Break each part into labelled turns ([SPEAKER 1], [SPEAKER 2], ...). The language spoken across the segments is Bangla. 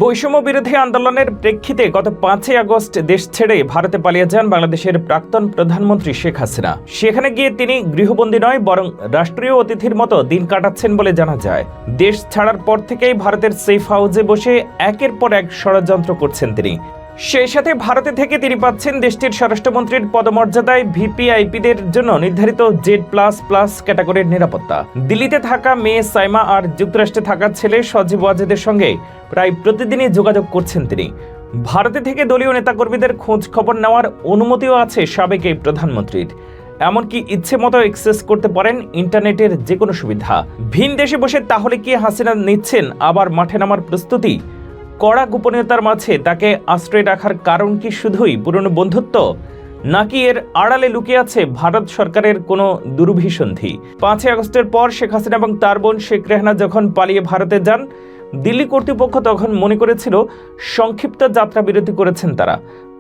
[SPEAKER 1] বৈষম্য বিরোধী আন্দোলনের প্রেক্ষিতে গত 5 আগস্ট দেশ ছেড়ে ভারতে পালিয়ে যান বাংলাদেশের প্রাক্তন প্রধানমন্ত্রী শেখ হাসিনা। সেখানে গিয়ে তিনি গৃহবন্দী নয় বরং রাষ্ট্রীয় অতিথির মতো দিন কাটাচ্ছেন বলে জানা যায়। দেশ ছাড়ার পর থেকেই ভারতের সেফ হাউসে বসে একের পর এক ষড়যন্ত্র করছেন তিনি। সেই সাথে ভারতে থেকে তিনি পাচ্ছেন দেশটির স্বরাষ্ট্রমন্ত্রীর পদমর্যাদায় ভিপিআইপিদের জন্য নির্ধারিত Z++ ক্যাটাগরির নিরাপত্তা। দিল্লিতে থাকা মেয়ে সাইমা আর যুক্তরাষ্ট্রে থাকা ছেলে সজীব ওয়াজেদের সঙ্গে প্রায় প্রতিদিনই যোগাযোগ করছেন তিনি। ভারতে থেকে দলীয় নেতাকর্মীদের খোঁজ খবর নেওয়ার অনুমতিও আছে সাবেক এই প্রধানমন্ত্রীর। এমনকি ইচ্ছে মতো অ্যাক্সেস করতে পারেন ইন্টারনেটের যে কোনো সুবিধা। ভিন দেশে বসে তাহলে কি হাসিনা নিচ্ছেন আবার মাঠে নামার প্রস্তুতি? কড়া গোপনীয়তার মাঝে তাকে আশ্রয় রাখার কারণ কি শুধুই পুরনো বন্ধুত্ব, নাকি এর আড়ালে লুকিয়ে আছে ভারত সরকারের কোনো দুরভিসন্ধি? 5 আগস্টের পর শেখ হাসিনা এবং তার বোন শেখ রেহানা যখন পালিয়ে ভারতে যান, দিল্লি কর্তৃপক্ষ তখন মনে করেছিল সংক্ষিপ্ত যাত্রা বিরতি করেছেন তারা।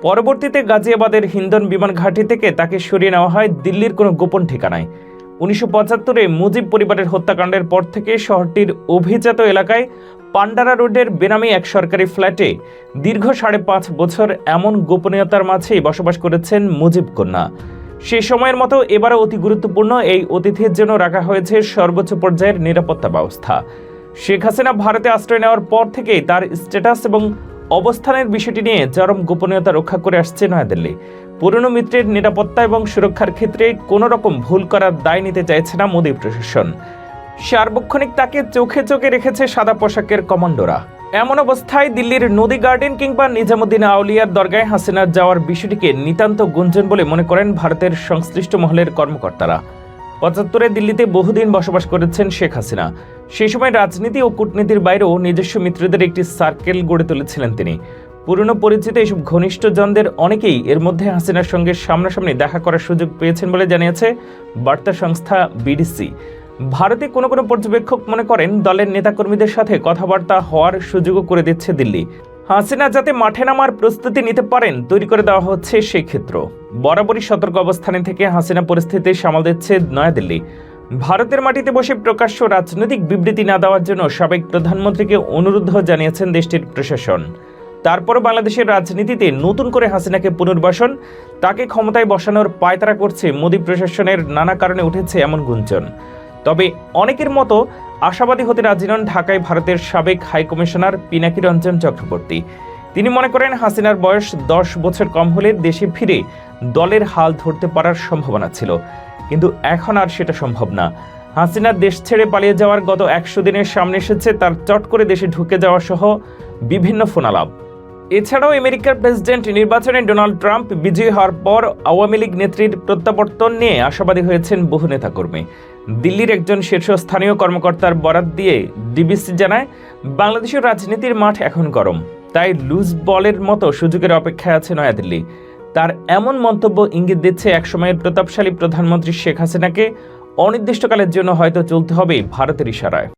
[SPEAKER 1] পরবর্তীতে গাজিয়াবাদের হিন্দন বিমান ঘাঁটি থেকে তাকে সরিয়ে নেওয়া হয় দিল্লির কোনো গোপন ঠিকানায়। 1975-এ মুজিব পরিবারের হত্যাকাণ্ডের পর থেকে শহরটির অভিজাত এলাকায় পান্ডারা রোডের বেনামি এক সরকারি ফ্ল্যাটে দীর্ঘ 5.5 বছর এমন গোপনীয়তার মাঝেই বসবাস করেছেন মুজিব কন্যা। সেই সময়ের মতো এবারও অতি গুরুত্বপূর্ণ এই অতিথির জন্য রাখা হয়েছে সর্বোচ্চ পর্যায়ের নিরাপত্তা ব্যবস্থা। শেখ হাসিনা ভারতে আশ্রয় নেওয়ার পর থেকেই তার স্ট্যাটাস এবং অবস্থানের বিষয়টি নিয়ে চরম গোপনীয়তা রক্ষা করে আসছে নয়াদিল্লি। পুরনো মিত্রের নিরাপত্তা এবং সুরক্ষার ক্ষেত্রে কোনো রকম ভুল করার দায় নিতে চাইছে না মোদী প্রশাসন। সার্বক্ষণিক তাকে চোখে চোখে রেখেছে সাদা পোশাকের কমান্ডোরা। এমন অবস্থায় দিল্লির নদী গার্ডেন কিংবা নিজামুদ্দিন আউলিয়ার দরগায় হাসিনার যাওয়ার বিষয়টিকে নিতান্ত গুঞ্জন বলে মনে করেন ভারতের সংশ্লিষ্ট মহলের কর্মকর্তারা। 75-এ দিল্লিতে বহুদিন বসবাস করেছেন শেখ হাসিনা। সেই সময় রাজনীতি ও কূটনীতির বাইরেও নিজস্ব মিত্রদের একটি সার্কেল গড়ে তুলেছিলেন তিনি। পুরনো পরিচিত এসব ঘনিষ্ঠজনদের অনেকেই এর মধ্যে হাসিনার সঙ্গে সামনাসামনি দেখা করার সুযোগ পেয়েছেন বলে জানিয়েছে বার্তা সংস্থা বিডিসি। ভারতে কোনো কোনো পর্যবেক্ষক মনে করেন দলের নেতাকর্মীদের সাথে কথাবার্তা হওয়ার সুযোগও করে দিচ্ছে দিল্লি। হাসিনা যাতে মাঠে নামার প্রস্তুতি নিতে পারেন তৈরি করে দেওয়া হচ্ছে সেই ক্ষেত্র। বরাবরই সতর্ক অবস্থানে থেকে হাসিনা পরিস্থিতি সামাল দিচ্ছে নয়াদিল্লি। ভারতের মাটিতে বসে প্রকাশ্য রাজনৈতিক বিবৃতি না দেওয়ার জন্য সাবেক প্রধানমন্ত্রীকে অনুরোধ জানিয়েছেন দেশটির প্রশাসন। তারপরও বাংলাদেশের রাজনীতিতে নতুন করে হাসিনাকে পুনর্বাসন, তাকে ক্ষমতায় বসানোর পায়তারা করছে মোদী প্রশাসনের নানা কারণে উঠেছে এমন গুঞ্জন। তবে অনেকের মতো আশাবাদী হতে রাজি নন ঢাকায় ভারতের সাবেক হাইকমিশনার পিনাকি রঞ্জন চক্রবর্তী। তিনি মনে করেন হাসিনার বয়স 10 বছর কম হলে দেশে ফিরে দলের হাল ধরতে পারার সম্ভাবনা ছিল, কিন্তু এখন আর সেটা সম্ভব না। হাসিনার দেশ ছেড়ে পালিয়ে যাওয়ার গত 100 দিনের সামনে এসেছে তার চট করে দেশে ঢুকে যাওয়া সহ বিভিন্ন ফোনালাপ। এছাড়াও আমেরিকার প্রেসিডেন্ট নির্বাচনে ডোনাল্ড ট্রাম্প বিজয়ী হওয়ার পর আওয়ামী লীগ নেত্রীর প্রত্যাবর্তন নিয়ে আশাবাদী হয়েছেন বহু নেতাকর্মী। দিল্লির একজন শীর্ষস্থানীয় কর্মকর্তার বরাত দিয়ে ডিবিসি জানায়, বাংলাদেশের রাজনীতির মাঠ এখন গরম, তাই লুজ বলের মতো সুযোগের অপেক্ষায় আছে নয়াদিল্লি। তার এমন মন্তব্য ইঙ্গিত দিচ্ছে একসময়ের প্রতাপশালী প্রধানমন্ত্রী শেখ হাসিনাকে অনির্দিষ্টকালের জন্য হয়তো চলতে হবে ভারতের ইশারায়।